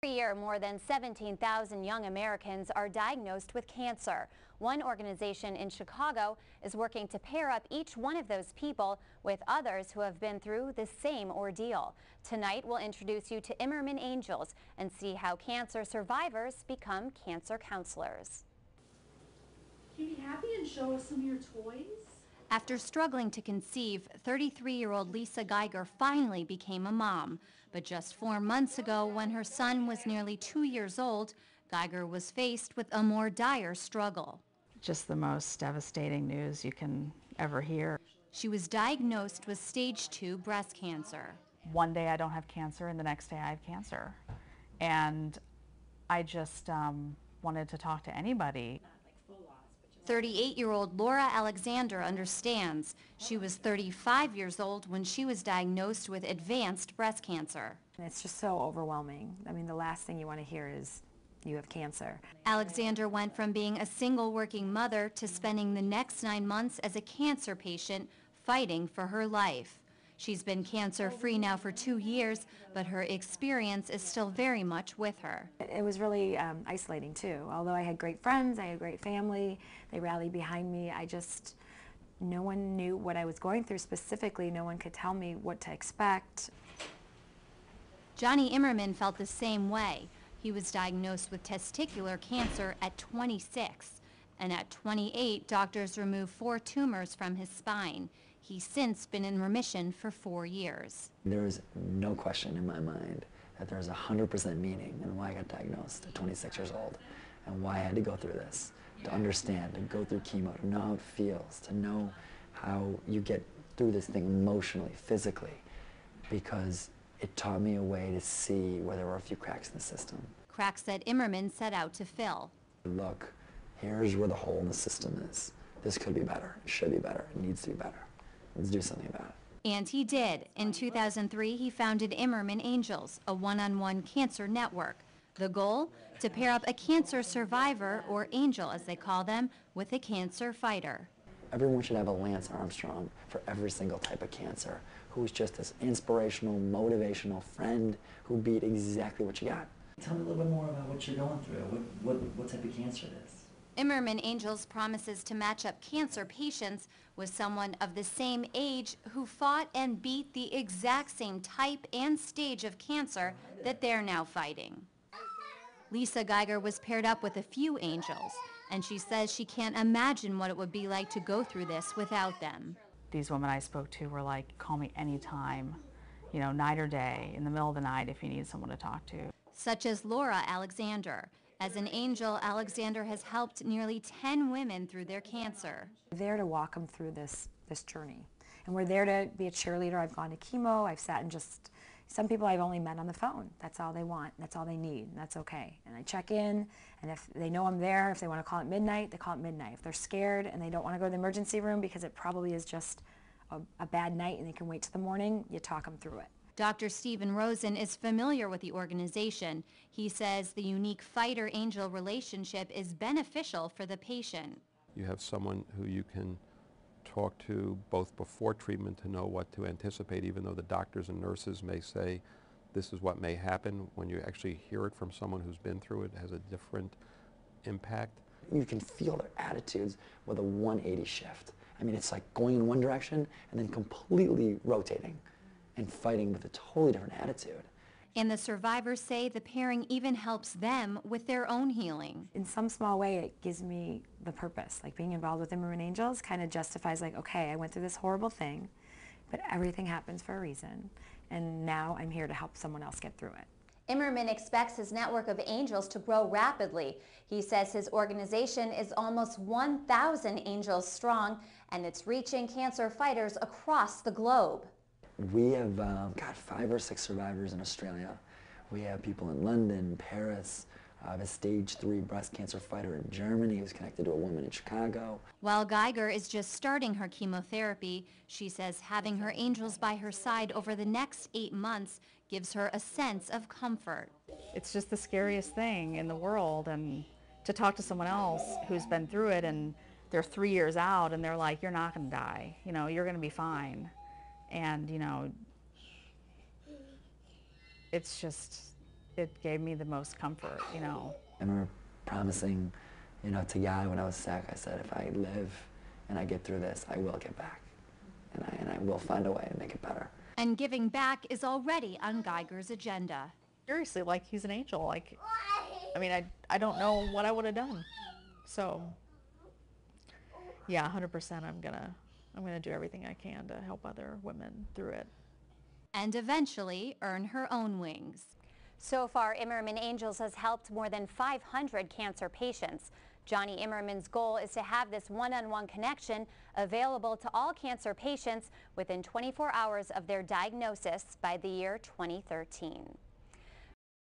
Every year, more than 17,000 young Americans are diagnosed with cancer. One organization in Chicago is working to pair up each one of those people with others who have been through the same ordeal. Tonight, we'll introduce you to Imerman Angels and see how cancer survivors become cancer counselors. Can you be happy and show us some of your toys? After struggling to conceive, 33-year-old Lisa Geiger finally became a mom. But just 4 months ago, when her son was nearly 2 years old, Geiger was faced with a more dire struggle. Just the most devastating news you can ever hear. She was diagnosed with stage 2 breast cancer. One day I don't have cancer and the next day I have cancer. And I just wanted to talk to anybody. 38-year-old Laura Alexander understands. She was 35 years old when she was diagnosed with advanced breast cancer. It's just so overwhelming. I mean, the last thing you want to hear is you have cancer. Alexander went from being a single working mother to spending the next 9 months as a cancer patient fighting for her life. She's been cancer-free now for 2 years, but her experience is still very much with her. It was really isolating too. Although I had great friends, I had a great family, they rallied behind me, no one knew what I was going through specifically. No one could tell me what to expect. Jonny Imerman felt the same way. He was diagnosed with testicular cancer at 26, and at 28, doctors removed 4 tumors from his spine. He's since been in remission for 4 years. There is no question in my mind that there is 100% meaning in why I got diagnosed at 26 years old and why I had to go through this, to understand, to go through chemo, to know how it feels, to know how you get through this thing emotionally, physically, because it taught me a way to see where there were a few cracks in the system. Cracks that Imerman set out to fill. Look, here's where the hole in the system is. This could be better. It should be better. It needs to be better. Let's do something about it. And he did. In 2003, he founded Imerman Angels, a one-on-one cancer network. The goal? To pair up a cancer survivor, or angel as they call them, with a cancer fighter. Everyone should have a Lance Armstrong for every single type of cancer, who's just this inspirational, motivational friend who beat exactly what you got. Tell me a little bit more about what you're going through. What type of cancer it is? Imerman Angels promises to match up cancer patients with someone of the same age who fought and beat the exact same type and stage of cancer that they're now fighting. Lisa Geiger was paired up with a few angels, and she says she can't imagine what it would be like to go through this without them. These women I spoke to were like, call me anytime, you know, night or day, in the middle of the night if you need someone to talk to. Such as Laura Alexander. As an angel, Alexander has helped nearly 10 women through their cancer. We're there to walk them through this journey. And we're there to be a cheerleader. I've gone to chemo, I've sat and some people I've only met on the phone. That's all they want, that's all they need, and that's okay. And I check in, and if they know I'm there, if they want to call at midnight, they call at midnight. If they're scared and they don't want to go to the emergency room because it probably is just a bad night and they can wait till the morning, you talk them through it. Dr. Rosen is familiar with the organization. He says the unique fighter-angel relationship is beneficial for the patient. You have someone who you can talk to both before treatment to know what to anticipate, even though the doctors and nurses may say this is what may happen. When you actually hear it from someone who's been through it, it has a different impact. You can feel their attitudes with a 180 shift. I mean, it's like going in one direction and then completely rotating and fighting with a totally different attitude. And the survivors say the pairing even helps them with their own healing. In some small way, it gives me the purpose. Like being involved with Imerman Angels kind of justifies like, okay, I went through this horrible thing, but everything happens for a reason. And now I'm here to help someone else get through it. Imerman expects his network of angels to grow rapidly. He says his organization is almost 1,000 angels strong, and it's reaching cancer fighters across the globe. We have got 5 or 6 survivors in Australia. We have people in London, Paris. I have a stage 3 breast cancer fighter in Germany who's connected to a woman in Chicago. While Geiger is just starting her chemotherapy, she says having her angels by her side over the next 8 months gives her a sense of comfort. It's just the scariest thing in the world, and to talk to someone else who's been through it and they're 3 years out and they're like, you're not going to die, you know, you're going to be fine. And, you know, it's just, It gave me the most comfort, you know. I remember promising, you know, to God when I was sick, I said, if I live and I get through this, I will get back. And I will find a way to make it better. And giving back is already on Geiger's agenda. Seriously, like he's an angel. Like, I mean, I don't know what I would have done. So, yeah, 100% I'm gonna do everything I can to help other women through it. And eventually earn her own wings. So far, Imerman Angels has helped more than 500 cancer patients. Jonny Imerman's goal is to have this one-on-one connection available to all cancer patients within 24 hours of their diagnosis by the year 2013.